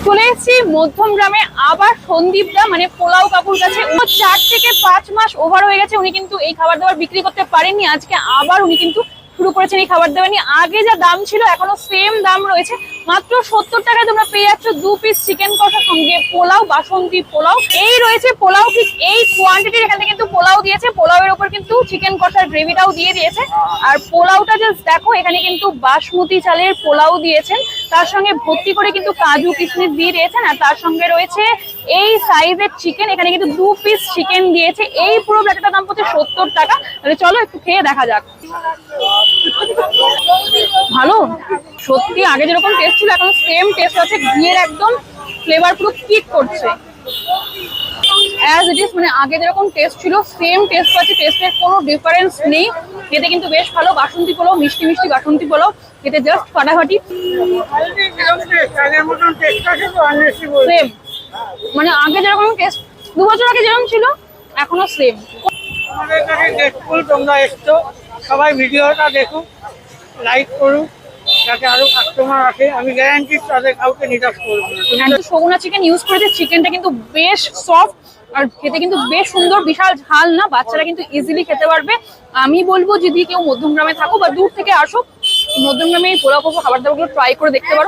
চলে এসেছি মধ্যম গ্রামে আবার সন্দীপদা, মানে পোলাও কাকুর কাছে। 4 থেকে 5 মাস ওভার হয়ে গেছে উনি কিন্তু এই খাবার দাবার বিক্রি করতে পারেননি। আজকে আবার উনি কিন্তু শুরু করেছেন এই খাবার দাবার নিয়ে। আগে যা দাম ছিল এখনো সেম দাম রয়েছে। মাত্র 70 টাকায় তোমরা পেয়ে যাচ্ছ 2 পিস চিকেন কষা, সঙ্গে পোলাও, বাসন্তী পোলাও। এই রয়েছে পোলাও, ঠিক এই কোয়ান্টিটির এখানে কিন্তু পোলাও দিয়েছে। পোলাওয়ের উপর কিন্তু চিকেন কষার গ্রেভিটাও দিয়ে দিয়েছে। আর পোলাওটা জাস্ট দেখো, এখানে কিন্তু বাসমতি চালের পোলাও দিয়েছেন, তার সঙ্গে ভর্তি করে কিন্তু কাজু কিশমিশ দিয়ে দিয়েছেন। আর তার সঙ্গে রয়েছে এই সাইজের চিকেন, এখানে কিন্তু 2 পিস চিকেন দিয়েছে। এই পুরো প্লেটটার দাম হচ্ছে 70 টাকা। তাহলে চলো একটু খেয়ে দেখা যাক। ভালো, সত্যি আগে যেরকম টেস্ট ছিল এখন সেম টেস্ট আছে। ঘিয়ের একদম ফ্লেভার পুরো কিক করছে অ্যাজ ইট ইজ, মানে আগে যেরকম টেস্ট ছিল সেম টেস্ট আছে। টেস্টের কোনো ডিফারেন্স নেই। খেতে কিন্তু বেশ ভালো। বাসন্তী পোলাও, মিষ্টি মিষ্টি বাসন্তী পোলাও, খেতে জাস্ট ফাটাফাটি। সেম, মানে আগে যেরকম টেস্ট 2 বছর আগে যেরকম ছিল এখনো সেম। আমাদের কাছে গ্রেটফুল তোমরা এসছো। সবাই ভিডিওটা দেখুন, লাইক করুন, যাতে আরো কাস্টমার আসে। আমি গ্যারান্টি তাদের কাউকে নিরাশ করবো না। সগুনা চিকেন ইউজ করেছে। চিকেনটা কিন্তু বেশ সফট আর খেতে কিন্তু বেশ সুন্দর। বিশাল ঝাল না, বাচ্চারা কিন্তু ইজিলি খেতে পারবে। আমি বলবো যদি কেউ মধ্যমগ্রামে থাকো বা দূর থেকে আসো, মধ্যমগ্রামে এই পোলাও খাবার দাবারগুলো ট্রাই করে দেখতে পারো।